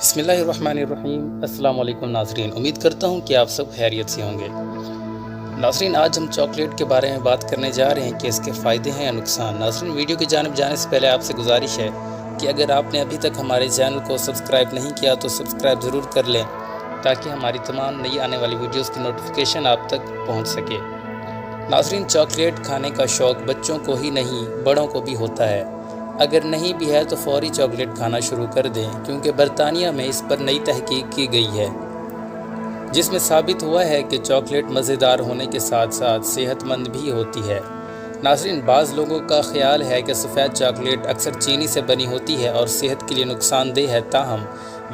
بسم اللہ الرحمن الرحیم۔ السلام علیکم ناظرین، امید کرتا ہوں کہ آپ سب خیریت سے ہوں گے۔ ناظرین، آج ہم چاکلیٹ کے بارے میں بات کرنے جا رہے ہیں کہ اس کے فائدے ہیں یا نقصان۔ ناظرین، ویڈیو کی جانب جانے سے پہلے آپ سے گزارش ہے کہ اگر آپ نے ابھی تک ہمارے چینل کو سبسکرائب نہیں کیا تو سبسکرائب ضرور کر لیں تاکہ ہماری تمام نئی آنے والی ویڈیوز کی نوٹیفیکیشن آپ تک پہنچ سکے۔ ناظرین، چاکلیٹ کھانے کا شوق بچوں کو ہی نہیں بڑوں کو بھی ہوتا ہے۔ اگر نہیں بھی ہے تو فوری چاکلیٹ کھانا شروع کر دیں، کیونکہ برطانیہ میں اس پر نئی تحقیق کی گئی ہے جس میں ثابت ہوا ہے کہ چاکلیٹ مزیدار ہونے کے ساتھ ساتھ صحت مند بھی ہوتی ہے۔ ناظرین، بعض لوگوں کا خیال ہے کہ سفید چاکلیٹ اکثر چینی سے بنی ہوتی ہے اور صحت کے لیے نقصان دہ ہے، تاہم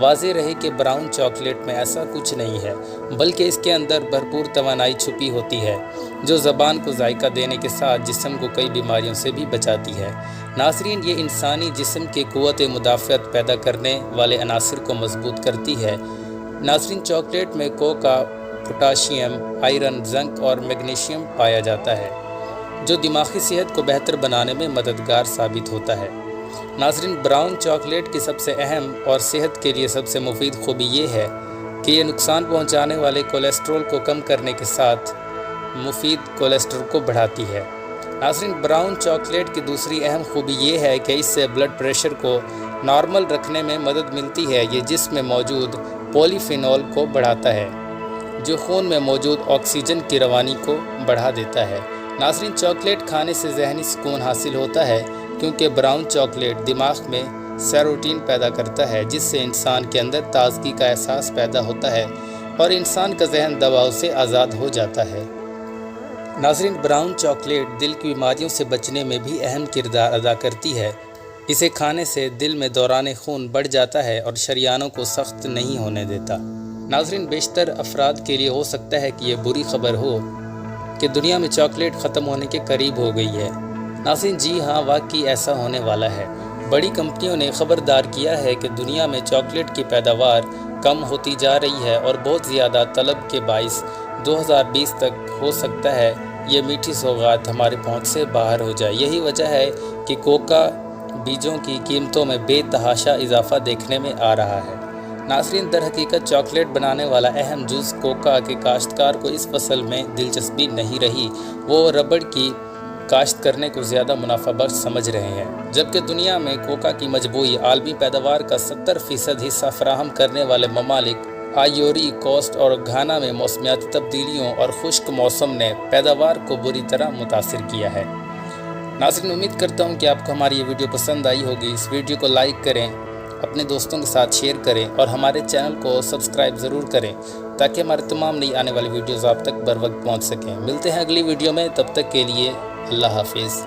واضح رہے کہ براؤن چاکلیٹ میں ایسا کچھ نہیں ہے، بلکہ اس کے اندر بھرپور توانائی چھپی ہوتی ہے جو زبان کو ذائقہ دینے کے ساتھ جسم کو کئی بیماریوں سے بھی بچاتی ہے۔ ناظرین، یہ انسانی جسم کے قوت مدافعت پیدا کرنے والے عناصر کو مضبوط کرتی ہے۔ ناظرین، چاکلیٹ میں کوکا، پوٹاشیم، آئرن، زنک اور میگنیشیم پایا جاتا ہے جو دماغی صحت کو بہتر بنانے میں مددگار ثابت ہوتا ہے۔ ناظرین، براؤن چاکلیٹ کی سب سے اہم اور صحت کے لیے سب سے مفید خوبی یہ ہے کہ یہ نقصان پہنچانے والے کولیسٹرول کو کم کرنے کے ساتھ مفید کولیسٹرول کو بڑھاتی ہے۔ ناظرین، براؤن چاکلیٹ کی دوسری اہم خوبی یہ ہے کہ اس سے بلڈ پریشر کو نارمل رکھنے میں مدد ملتی ہے۔ یہ جسم میں موجود پولی فینول کو بڑھاتا ہے جو خون میں موجود آکسیجن کی روانی کو بڑھا دیتا ہے۔ ناظرین، چاکلیٹ کھانے سے ذہنی سکون حاصل ہوتا ہے کیونکہ براؤن چاکلیٹ دماغ میں سیروٹونین پیدا کرتا ہے جس سے انسان کے اندر تازگی کا احساس پیدا ہوتا ہے اور انسان کا ذہن دباؤ سے آزاد ہو جاتا ہے۔ ناظرین، براؤن چاکلیٹ دل کی بیماریوں سے بچنے میں بھی اہم کردار ادا کرتی ہے۔ اسے کھانے سے دل میں دوران خون بڑھ جاتا ہے اور شریانوں کو سخت نہیں ہونے دیتا۔ ناظرین، بیشتر افراد کے لیے ہو سکتا ہے کہ یہ بری خبر ہو کہ دنیا میں چاکلیٹ ختم ہونے کے قریب ہو گئی ہے۔ ناظرین، جی ہاں، واقعی ایسا ہونے والا ہے۔ بڑی کمپنیوں نے خبردار کیا ہے کہ دنیا میں چاکلیٹ کی پیداوار کم ہوتی جا رہی ہے اور بہت زیادہ طلب کے باعث 2020 تک ہو سکتا ہے یہ میٹھی سوغات ہمارے پہنچ سے باہر ہو جائے۔ یہی وجہ ہے کہ کوکا بیجوں کی قیمتوں میں بے تحاشا اضافہ دیکھنے میں آ رہا ہے۔ ناظرین، در حقیقت چاکلیٹ بنانے والا اہم جز کوکا کے کاشتکار کو اس فصل میں دلچسپی نہیں رہی، وہ ربڑ کی کاشت کرنے کو زیادہ منافع بخش سمجھ رہے ہیں، جبکہ دنیا میں کوکا کی مجموعی عالمی پیداوار کا 70% حصہ فراہم کرنے والے ممالک آئیوری کوسٹ اور گھانا میں موسمیاتی تبدیلیوں اور خشک موسم نے پیداوار کو بری طرح متاثر کیا ہے۔ ناظرین، امید کرتا ہوں کہ آپ کو ہماری یہ ویڈیو پسند آئی ہوگی۔ اس ویڈیو کو لائک کریں، اپنے دوستوں کے ساتھ شیئر کریں اور ہمارے چینل کو سبسکرائب ضرور کریں تاکہ ہمارے تمام نئی آنے والی ویڈیوز آپ تک بر وقت پہنچ سکیں۔ ملتے ہیں اگلی ویڈیو میں، تب تک کے لیے اللہ حافظ۔